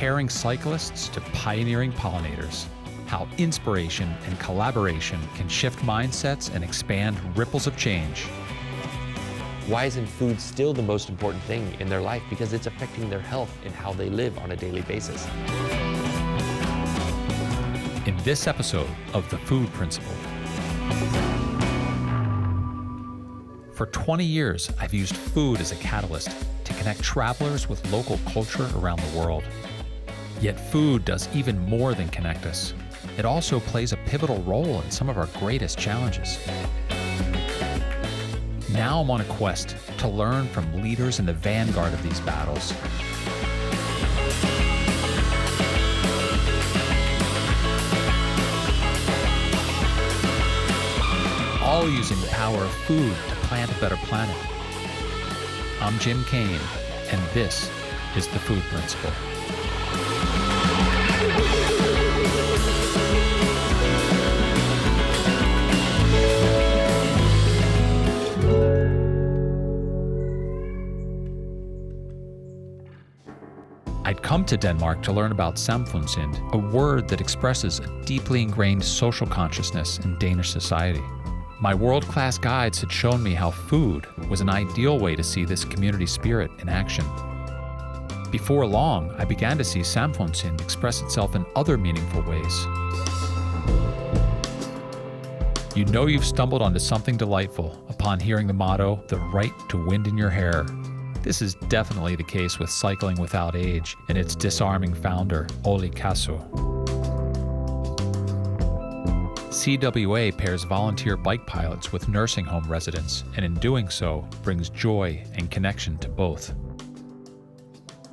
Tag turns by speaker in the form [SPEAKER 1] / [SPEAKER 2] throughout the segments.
[SPEAKER 1] caring cyclists to pioneering pollinators, how inspiration and collaboration can shift mindsets and expand ripples of change.
[SPEAKER 2] Why isn't food still the most important thing in their life? Because it's affecting their health and how they live on a daily basis.
[SPEAKER 1] In this episode of The Food Principle. For 20 years, I've used food as a catalyst to connect travelers with local culture around the world. Yet food does even more than connect us. It also plays a pivotal role in some of our greatest challenges. Now I'm on a quest to learn from leaders in the vanguard of these battles. All using the power of food to plant a better planet. I'm Jim Kane, and this is The Food Principle. I'd come to Denmark to learn about samfundssind, a word that expresses a deeply ingrained social consciousness in Danish society. My world-class guides had shown me how food was an ideal way to see this community spirit in action. Before long, I began to see samfundssind express itself in other meaningful ways. You know you've stumbled onto something delightful upon hearing the motto, "The right to wind in your hair." This is definitely the case with Cycling Without Age and its disarming founder, Olli Kasu. CWA pairs volunteer bike pilots with nursing home residents, and in doing so, brings joy and connection to both.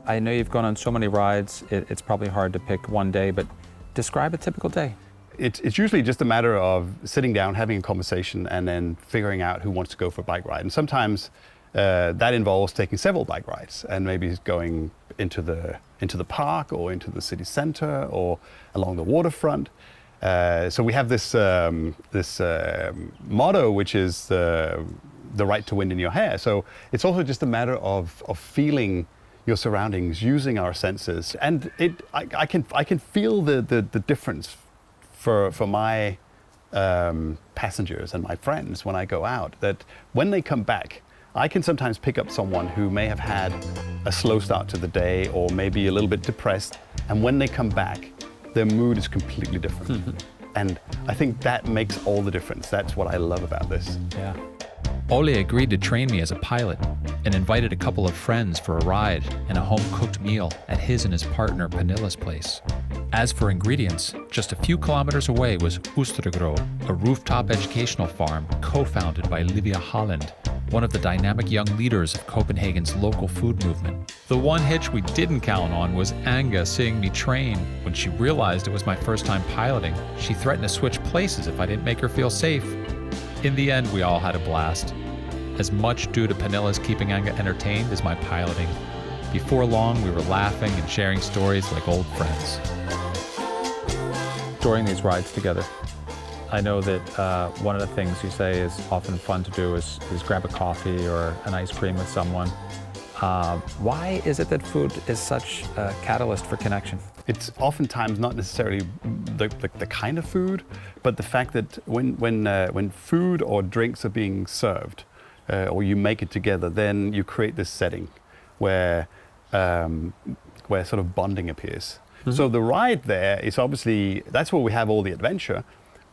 [SPEAKER 3] I know you've gone on so many rides, it's probably hard to pick one day, but describe a typical day.
[SPEAKER 4] It's usually just a matter of sitting down, having a conversation, and then figuring out who wants to go for a bike ride. And sometimes that involves taking several bike rides and maybe going into the park or into the city center or along the waterfront. So we have this motto, which is the right to wind in your hair. So it's also just a matter of feeling your surroundings, using our senses, and I can feel the difference for my passengers and my friends when I go out. That when they come back, I can sometimes pick up someone who may have had a slow start to the day or maybe a little bit depressed, and when they come back, their mood is completely different. And I think that makes all the difference. That's what I love about this.
[SPEAKER 1] Yeah. Olli agreed to train me as a pilot and invited a couple of friends for a ride and a home-cooked meal at his and his partner Pernilla's place. As for ingredients, just a few kilometers away was Østergro, a rooftop educational farm co-founded by Livia Holland, one of the dynamic young leaders of Copenhagen's local food movement. The one hitch we didn't count on was Anga seeing me train. When she realized it was my first time piloting, she threatened to switch places if I didn't make her feel safe. In the end, we all had a blast, as much due to Pernilla's keeping Anga entertained as my piloting. Before long, we were laughing and sharing stories like old friends.
[SPEAKER 3] During these rides together, I know that one of the things you say is often fun to do is grab a coffee or an ice cream with someone. Why is it that food is such a catalyst for connection?
[SPEAKER 4] It's oftentimes not necessarily the kind of food, but the fact that when food or drinks are being served, or you make it together, then you create this setting where sort of bonding appears. Mm-hmm. So the ride there is obviously, that's where we have all the adventure,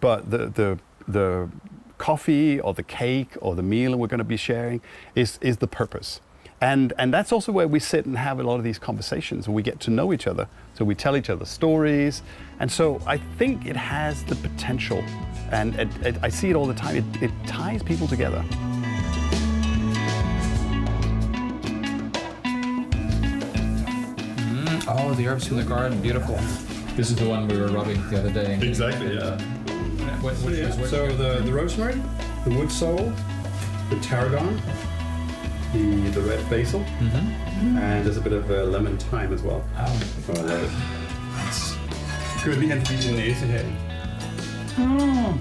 [SPEAKER 4] but the coffee or the cake or the meal we're going to be sharing is the purpose. And that's also where we sit and have a lot of these conversations, and we get to know each other. So we tell each other stories. And so I think it has the potential, and I see it all the time, it ties people together.
[SPEAKER 1] Oh, the herbs from the garden, beautiful. This is the one we were rubbing the other day.
[SPEAKER 5] Exactly, yeah.
[SPEAKER 1] Which was
[SPEAKER 5] So the rosemary, the wood sorrel, the tarragon, the red basil, and there's a bit of lemon thyme as well.
[SPEAKER 1] Oh,
[SPEAKER 5] I love it. Good, lige hen forbi din næse her.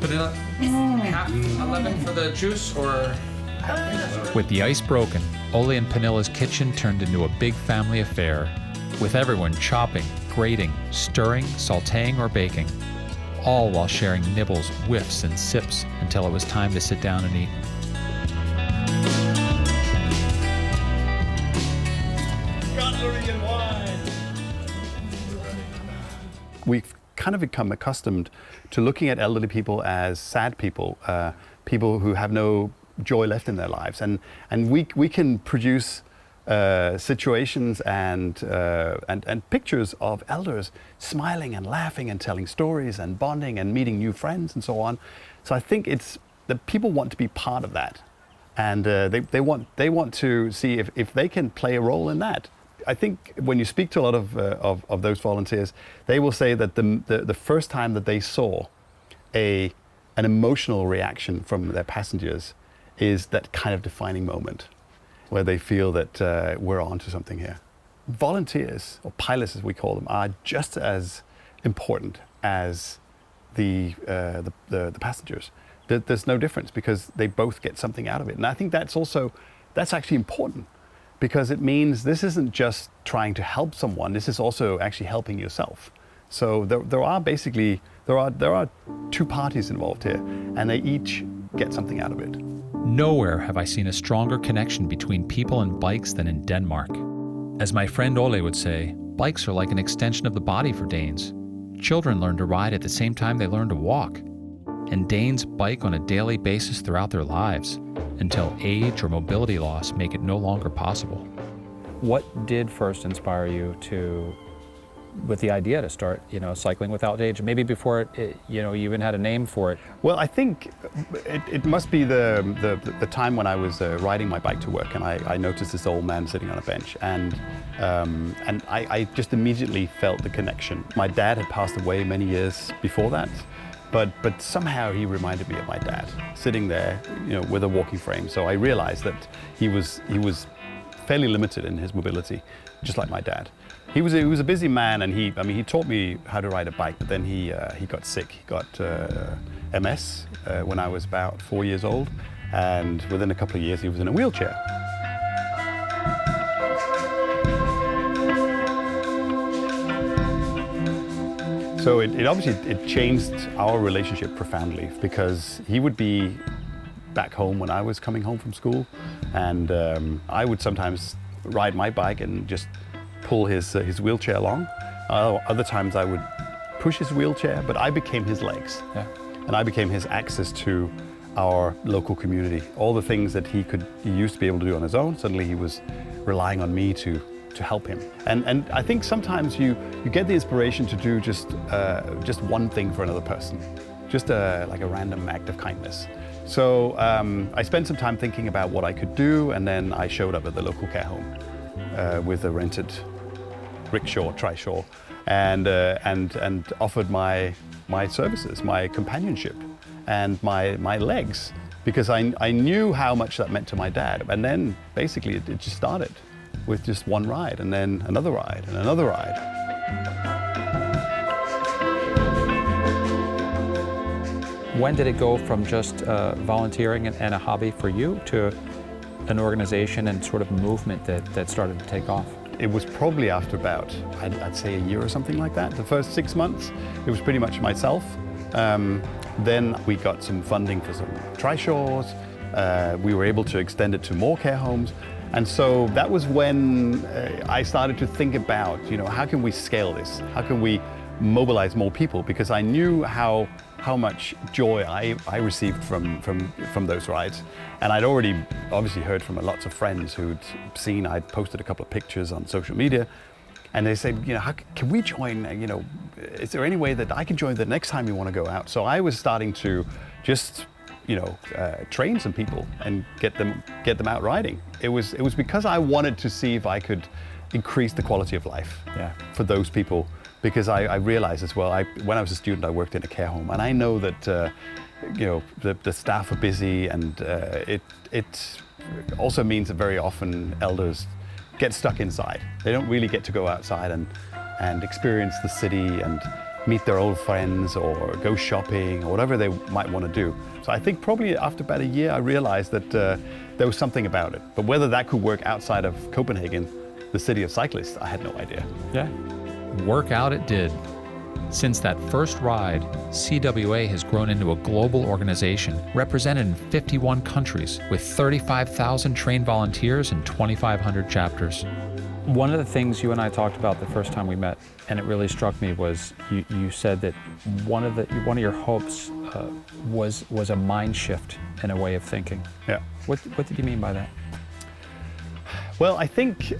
[SPEAKER 1] Vanilla. Half a lemon for the juice, or? With the ice broken, Olli and Pernilla's kitchen turned into a big family affair, with everyone chopping, grating, stirring, sautéing, or baking, all while sharing nibbles, whiffs, and sips until it was time to sit down and eat.
[SPEAKER 4] We've kind of become accustomed to looking at elderly people as sad people, people who have no joy left in their lives, and we can produce situations and pictures of elders smiling and laughing and telling stories and bonding and meeting new friends and so on. So I think it's that people want to be part of that, and they want to see if they can play a role in that. I think when you speak to a lot of those volunteers, they will say that the first time that they saw an emotional reaction from their passengers is that kind of defining moment where they feel that we're onto something here. Volunteers, or pilots as we call them, are just as important as the passengers. There's no difference because they both get something out of it. And I think that's actually important, because it means this isn't just trying to help someone, this is also actually helping yourself. So there are two parties involved here, and they each get something out of it.
[SPEAKER 1] Nowhere have I seen a stronger connection between people and bikes than in Denmark. As my friend Ole would say, bikes are like an extension of the body for Danes. Children learn to ride at the same time they learn to walk. And Danes bike on a daily basis throughout their lives, until age or mobility loss make it no longer possible.
[SPEAKER 3] What did first inspire you with the idea to start, cycling without age? Maybe before you even had a name for it.
[SPEAKER 4] Well, I think it must be the time when I was riding my bike to work, and I noticed this old man sitting on a bench, and I just immediately felt the connection. My dad had passed away many years before that. But somehow he reminded me of my dad, sitting there, with a walking frame. So I realized that he was fairly limited in his mobility, just like my dad. He was a busy man, and he taught me how to ride a bike. But then he got sick. He got MS when I was about 4 years old, and within a couple of years he was in a wheelchair. So it obviously changed our relationship profoundly, because he would be back home when I was coming home from school, and I would sometimes ride my bike and just pull his wheelchair along. Other times I would push his wheelchair, but I became his legs.
[SPEAKER 3] Yeah.
[SPEAKER 4] And I became his access to our local community. All the things that he used to be able to do on his own, suddenly he was relying on me to help him. And I think sometimes you get the inspiration to do just one thing for another person, just like a random act of kindness. So I spent some time thinking about what I could do, and then I showed up at the local care home with a rented rickshaw, trishaw, and offered my services, my companionship, and my legs, because I knew how much that meant to my dad. And then basically it just started with just one ride, and then another ride, and another ride.
[SPEAKER 3] When did it go from just volunteering and a hobby for you to an organization and sort of movement that started to take off?
[SPEAKER 4] It was probably after about, I'd say, a year or something like that. The first 6 months, it was pretty much myself. Then we got some funding for some trishaws. We were able to extend it to more care homes. And so that was when I started to think about, how can we scale this? How can we mobilize more people? Because I knew how much joy I received from those rides. And I'd already obviously heard from lots of friends who'd seen, I'd posted a couple of pictures on social media, and they said, how can we join? Is there any way that I can join the next time you want to go out? So I was starting to just train some people and get them out riding. It was because I wanted to see if I could increase the quality of life for those people, because I realized as well, when I was a student I worked in a care home, and I know that the staff are busy, and it also means that very often elders get stuck inside. They don't really get to go outside and experience the city and meet their old friends or go shopping or whatever they might want to do. So I think probably after about a year I realized that there was something about it. But whether that could work outside of Copenhagen, the city of cyclists, I had no idea.
[SPEAKER 3] Yeah.
[SPEAKER 1] Work out it did. Since that first ride, CWA has grown into a global organization represented in 51 countries with 35,000 trained volunteers and 2,500 chapters.
[SPEAKER 3] One of the things you and I talked about the first time we met, and it really struck me, was you said that one of your hopes was a mind shift in a way of thinking.
[SPEAKER 4] Yeah.
[SPEAKER 3] What did you mean by that?
[SPEAKER 4] Well, I think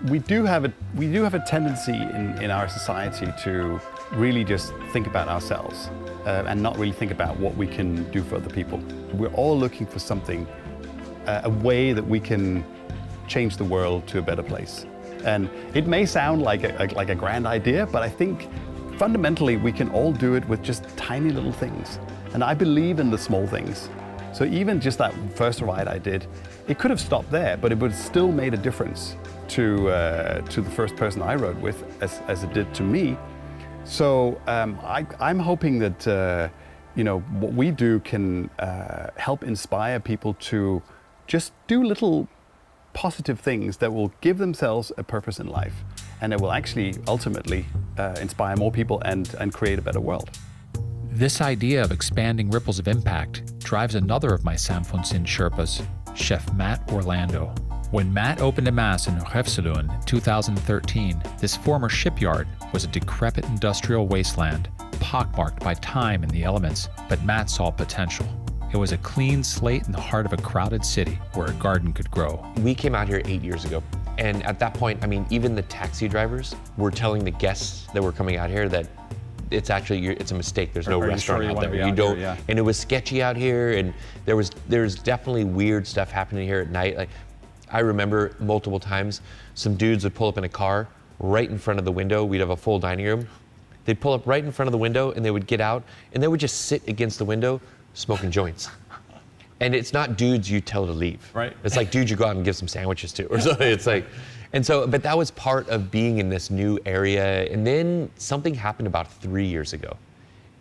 [SPEAKER 4] we do have a tendency in our society to really just think about ourselves and not really think about what we can do for other people. We're all looking for something, a way that we can change the world to a better place. And it may sound like a grand idea, but I think fundamentally we can all do it with just tiny little things. And I believe in the small things. So even just that first ride I did, it could have stopped there, but it would have still made a difference to the first person I rode with, as it did to me. So I'm hoping that what we do can help inspire people to just do little positive things that will give themselves a purpose in life, and that will actually ultimately inspire more people and create a better world.
[SPEAKER 1] This idea of expanding ripples of impact drives another of my Samfundsin Sherpas, Chef Matt Orlando. When Matt opened a Mass in Refshalund in 2013, this former shipyard was a decrepit industrial wasteland, pockmarked by time and the elements, but Matt saw potential. It was a clean slate in the heart of a crowded city where a garden could grow.
[SPEAKER 2] We came out here 8 years ago, and at that point, I mean, even the taxi drivers were telling the guests that were coming out here that it's a mistake. There's no restaurant out there. You don't, and it was sketchy out here, and there's definitely weird stuff happening here at night. Like, I remember multiple times, some dudes would pull up in a car right in front of the window. We'd have a full dining room. They'd pull up right in front of the window, and they would get out, and they would just sit against the window smoking joints. And it's not dudes you tell to leave.
[SPEAKER 3] Right.
[SPEAKER 2] It's like dudes you go out and give some sandwiches to or something. It's like, and so, but that was part of being in this new area. And then something happened about 3 years ago.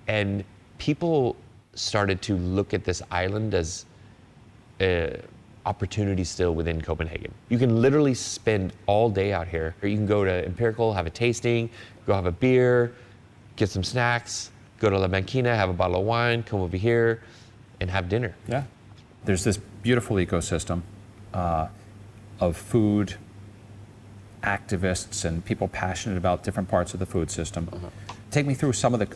[SPEAKER 2] And people started to look at this island as an opportunity still within Copenhagen. You can literally spend all day out here. Or you can go to Empirical, have a tasting, go have a beer, get some snacks, go to La Banquina, have a bottle of wine, come over here and have dinner.
[SPEAKER 3] Yeah. There's this beautiful ecosystem of food activists and people passionate about different parts of the food system. Take me through some of the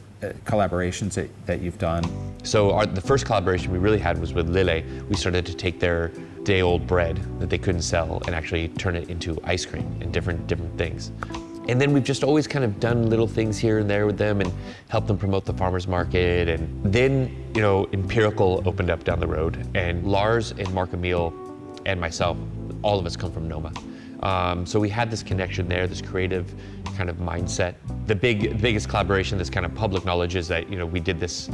[SPEAKER 3] collaborations that you've done.
[SPEAKER 2] So the first collaboration we really had was with Lille. We started to take their day-old bread that they couldn't sell and actually turn it into ice cream and different things. And then we've just always kind of done little things here and there with them and helped them promote the farmers market. And then, Empirical opened up down the road, and Lars and Mark-Emil and myself, all of us come from Noma. So we had this connection there, this creative kind of mindset. The biggest collaboration, this kind of public knowledge, is that we did this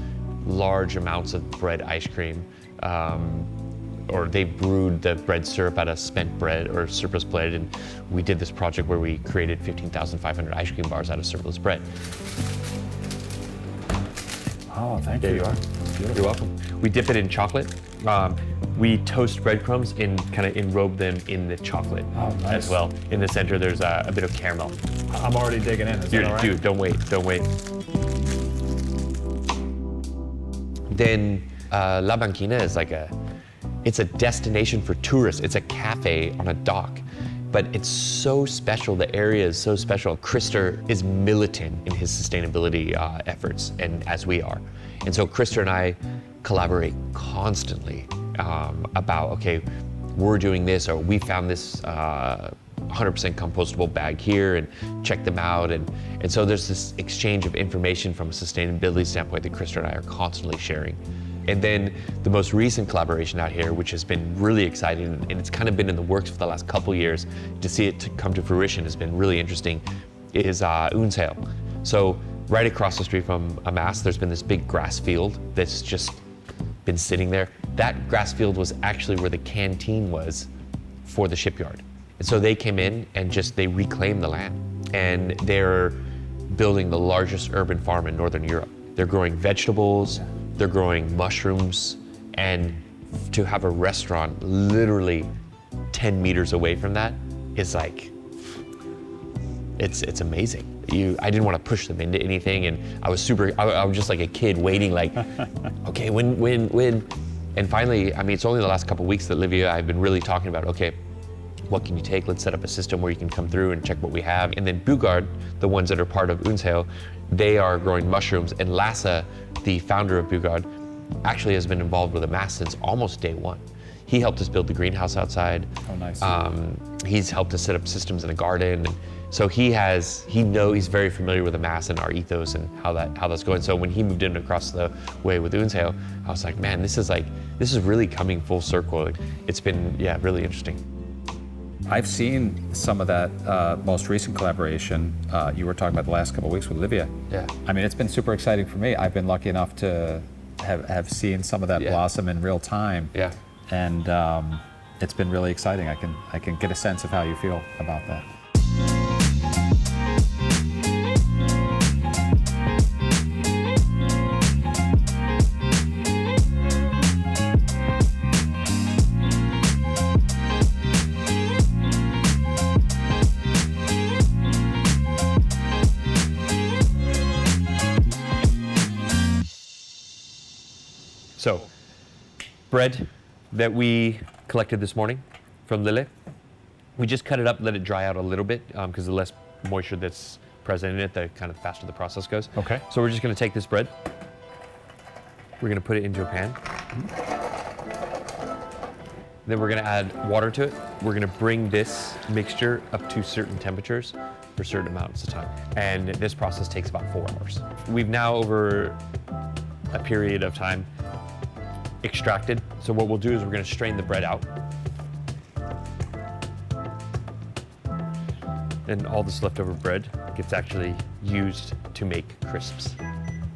[SPEAKER 2] large amounts of bread ice cream, or they brewed the bread syrup out of spent bread or surplus bread, and we did this project where we created 15,500 ice cream bars out of surplus bread.
[SPEAKER 3] Oh, thank
[SPEAKER 2] There
[SPEAKER 3] you.
[SPEAKER 2] you are. You're welcome. We dip it in chocolate. We toast breadcrumbs and kind of enrobe them in the chocolate as well. In the center, there's a bit of caramel.
[SPEAKER 3] I'm already digging in. Is that all right?
[SPEAKER 2] Dude, don't wait. Then La Banquina is it's a destination for tourists. It's a cafe on a dock, but it's so special. The area is so special. Christer is militant in his sustainability efforts, and as we are. And so Christer and I collaborate constantly about, okay, we're doing this, or we found this 100% compostable bag here, and check them out. And so there's this exchange of information from a sustainability standpoint that Christer and I are constantly sharing. And then the most recent collaboration out here, which has been really exciting, and it's kind of been in the works for the last couple years, to see it to come to fruition has been really interesting, is Unsale. So right across the street from Amass, there's been this big grass field that's just been sitting there. That grass field was actually where the canteen was for the shipyard. And so they came in and they reclaimed the land. And they're building the largest urban farm in Northern Europe. They're growing vegetables, they're growing mushrooms, and to have a restaurant literally 10 meters away from that is it's amazing. I didn't want to push them into anything, and I was just like a kid waiting, like, okay, when. And finally, I mean, it's only the last couple of weeks that Livia, I've been really talking about, okay, what can you take? Let's set up a system where you can come through and check what we have. And then Bugard, the ones that are part of Unshale, they are growing mushrooms. And Lasse, the founder of Bugard, actually has been involved with Amass since almost day one. He helped us build the greenhouse outside.
[SPEAKER 3] Oh, nice.
[SPEAKER 2] He's helped us set up systems in a garden. And so he's very familiar with Amass and our ethos and how that's going. So when he moved in across the way with Unshale, I was like, man, this is really coming full circle. It's been, really interesting.
[SPEAKER 3] I've seen some of that most recent collaboration you were talking about the last couple of weeks with Livia.
[SPEAKER 2] Yeah.
[SPEAKER 3] I mean, it's been super exciting for me. I've been lucky enough to have seen some of that blossom in real time.
[SPEAKER 2] Yeah.
[SPEAKER 3] And it's been really exciting. I can get a sense of how you feel about that.
[SPEAKER 2] So, bread that we collected this morning from Lille, we just cut it up, let it dry out a little bit, because the less moisture that's present in it, the kind of faster the process goes.
[SPEAKER 3] Okay.
[SPEAKER 2] So we're just going to take this bread, we're going to put it into a pan, then we're going to add water to it. We're going to bring this mixture up to certain temperatures for certain amounts of time, and this process takes about 4 hours. We've now, over a period of time, extracted. So what we'll do is we're going to strain the bread out. And all this leftover bread gets actually used to make crisps.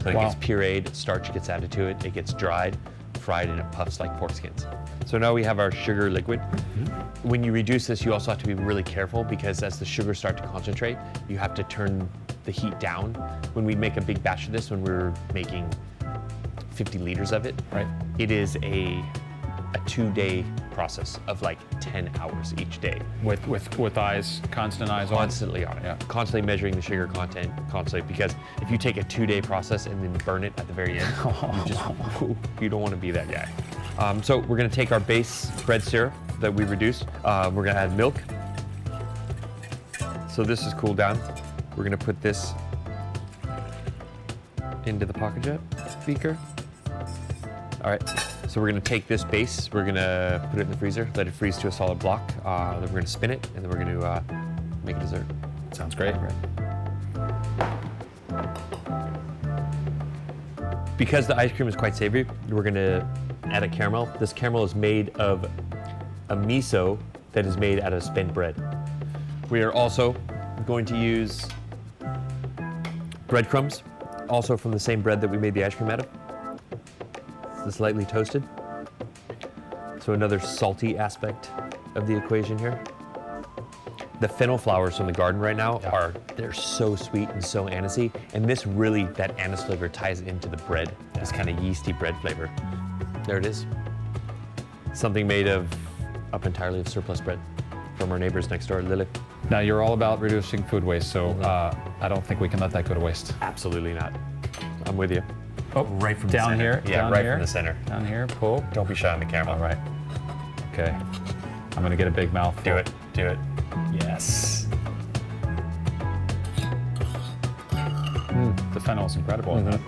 [SPEAKER 2] So it gets pureed, starch gets added to it, it gets dried, fried, and it puffs like pork skins. So now we have our sugar liquid. When you reduce this, you also have to be really careful, because as the sugars start to concentrate, you have to turn the heat down. When we make a big batch of this, when we're making 50 liters of it,
[SPEAKER 3] Right.
[SPEAKER 2] It is a 2-day process of like 10 hours each day.
[SPEAKER 3] With eyes, constant eyes on.
[SPEAKER 2] Constantly on it.
[SPEAKER 3] Yeah.
[SPEAKER 2] Constantly measuring the sugar content, constantly, because if you take a 2-day process and then burn it at the very end, you don't want to be that guy. So we're going to take our base bread syrup that we reduced. We're going to add milk. So this is cooled down. We're going to put this into the pocket jet beaker. All right, so we're gonna take this base, we're gonna put it in the freezer, let it freeze to a solid block, then we're gonna spin it, and then we're gonna make a dessert.
[SPEAKER 3] Sounds great.
[SPEAKER 2] Because the ice cream is quite savory, we're gonna add a caramel. This caramel is made of a miso that is made out of spent bread. We are also going to use breadcrumbs, also from the same bread that we made the ice cream out of. It's lightly toasted. So another salty aspect of the equation here. The fennel flowers from the garden right now they're so sweet and so anisey, and this really, that anise flavor ties into the bread, this kind of yeasty bread flavor. There it is. Something made up entirely of surplus bread from our neighbors next door, Lille.
[SPEAKER 3] Now, you're all about reducing food waste, so I don't think we can let that go to waste.
[SPEAKER 2] Absolutely not. I'm with you.
[SPEAKER 3] Oh,
[SPEAKER 2] Right from
[SPEAKER 3] down
[SPEAKER 2] the center.
[SPEAKER 3] here?
[SPEAKER 2] Yeah,
[SPEAKER 3] down
[SPEAKER 2] right
[SPEAKER 3] here,
[SPEAKER 2] from the center.
[SPEAKER 3] Down here, pull.
[SPEAKER 2] Don't be shy on the camera.
[SPEAKER 3] All right. Okay. I'm gonna get a big mouthful.
[SPEAKER 2] Do it. Do it.
[SPEAKER 3] Yes. The fennel is incredible, isn't it?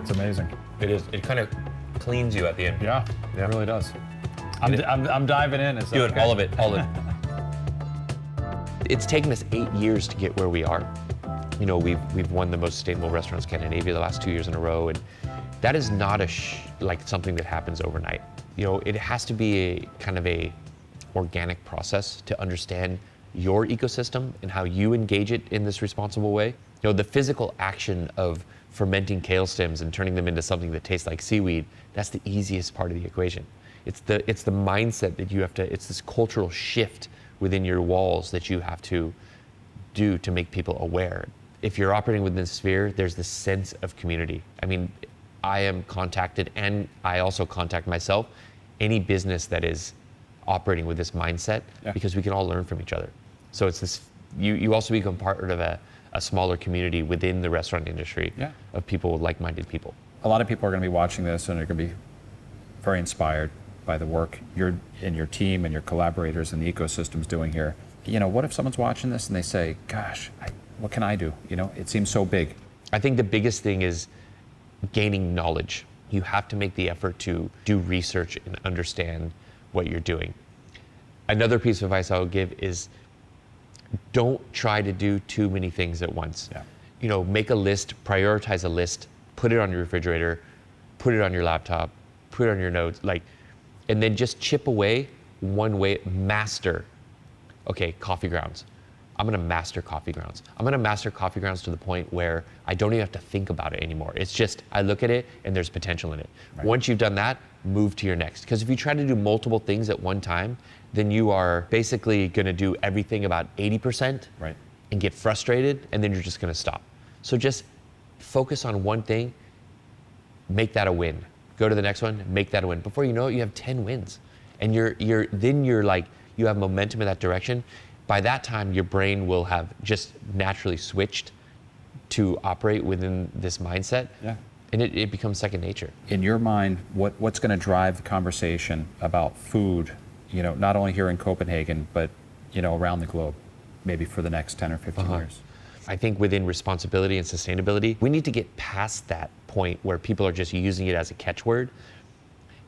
[SPEAKER 3] It's amazing.
[SPEAKER 2] It is. It kind of cleans you at the end.
[SPEAKER 3] Yeah, it really does. I'm diving in. Is that
[SPEAKER 2] Do it.
[SPEAKER 3] okay?
[SPEAKER 2] All of it. All of it. It's taken us 8 years to get where we are. You know, we've won the most sustainable restaurants in Scandinavia the last 2 years in a row, and that is not like something that happens overnight. You know, it has to be a kind of a organic process to understand your ecosystem and how you engage it in this responsible way. You know, the physical action of fermenting kale stems and turning them into something that tastes like seaweed, that's the easiest part of the equation. It's the mindset that you have to, it's this cultural shift within your walls that you have to do to make people aware. If you're operating within this sphere, there's this sense of community. I mean, I am contacted, and I also contact myself, any business that is operating with this mindset, because we can all learn from each other. So it's this, you also become part of a smaller community within the restaurant industry
[SPEAKER 3] Yeah.
[SPEAKER 2] of people, like-minded people.
[SPEAKER 3] A lot of people are going to be watching this and they're going to be very inspired by the work you're and your team and your collaborators and the ecosystem's doing here. You know, what if someone's watching this and they say, gosh, what can I do? You know, it seems so big.
[SPEAKER 2] I think the biggest thing is gaining knowledge. You have to make the effort to do research and understand what you're doing. Another piece of advice I would give is don't try to do too many things at once.
[SPEAKER 3] Yeah.
[SPEAKER 2] You know, make a list, prioritize a list, put it on your refrigerator, put it on your laptop, put it on your notes, and then just chip away one way, master. Okay, coffee grounds. I'm gonna master coffee grounds. I'm gonna master coffee grounds to the point where I don't even have to think about it anymore. It's just, I look at it and there's potential in it.
[SPEAKER 3] Right.
[SPEAKER 2] Once you've done that, move to your next. Because if you try to do multiple things at one time, then you are basically gonna do everything about 80%
[SPEAKER 3] Right.
[SPEAKER 2] and get frustrated, and then you're just gonna stop. So just focus on one thing, make that a win. Go to the next one, make that a win. Before you know it, you have 10 wins. And you're like, you have momentum in that direction. By that time, your brain will have just naturally switched to operate within this mindset.
[SPEAKER 3] Yeah.
[SPEAKER 2] And it becomes second nature.
[SPEAKER 3] In your mind, what's going to drive the conversation about food, you know, not only here in Copenhagen, but, you know, around the globe, maybe for the next 10 or 15 years?
[SPEAKER 2] I think within responsibility and sustainability, we need to get past that point where people are just using it as a catchword.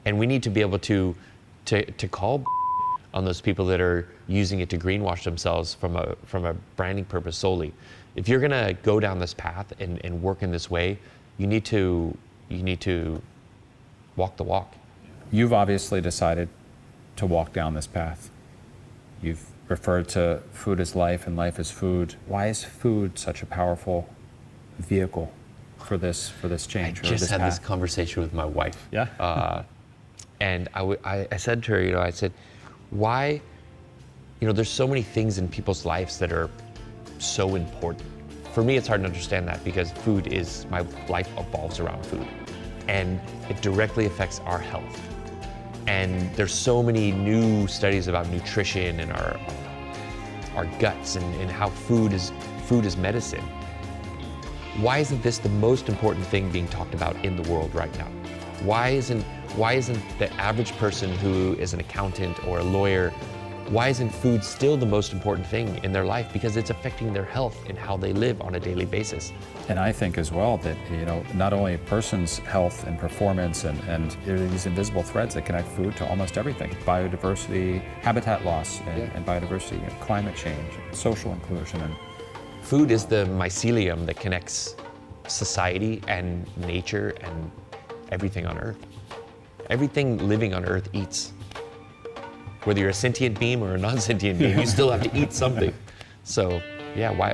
[SPEAKER 2] And we need to be able to call on those people that are using it to greenwash themselves from a branding purpose solely. If you're gonna go down this path and work in this way, you need to walk the walk.
[SPEAKER 3] You've obviously decided to walk down this path. You've referred to food as life and life as food. Why is food such a powerful vehicle for this change?
[SPEAKER 2] I just had this conversation with my wife.
[SPEAKER 3] Yeah.
[SPEAKER 2] And I said to her, you know, I said, why, you know, there's so many things in people's lives that are so important. For me, it's hard to understand that because my life evolves around food. And it directly affects our health. And there's so many new studies about nutrition and our guts and how food is medicine. Why isn't this the most important thing being talked about in the world right now? Why isn't the average person who is an accountant or a lawyer, why isn't food still the most important thing in their life? Because it's affecting their health and how they live on a daily basis.
[SPEAKER 3] And I think as well that, you know, not only a person's health and performance and there are these invisible threads that connect food to almost everything. Biodiversity, habitat loss and biodiversity, and climate change, and social inclusion. And
[SPEAKER 2] food is the mycelium that connects society and nature and everything on Earth. Everything living on Earth eats. Whether you're a sentient being or a non-sentient being, you still have to eat something. So, yeah, why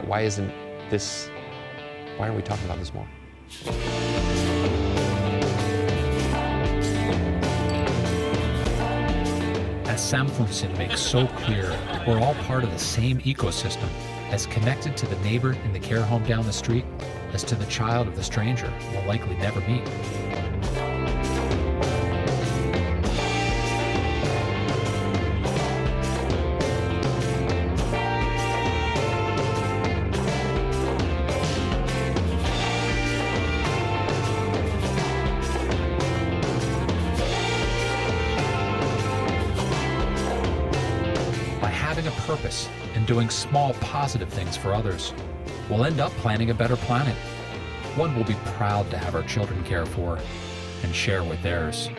[SPEAKER 2] aren't we talking about this more?
[SPEAKER 1] As Samfundsen makes so clear, we're all part of the same ecosystem, as connected to the neighbor in the care home down the street as to the child of the stranger we'll likely never meet. Having a purpose and doing small positive things for others, we'll end up planning a better planet. One we'll be proud to have our children care for and share with theirs.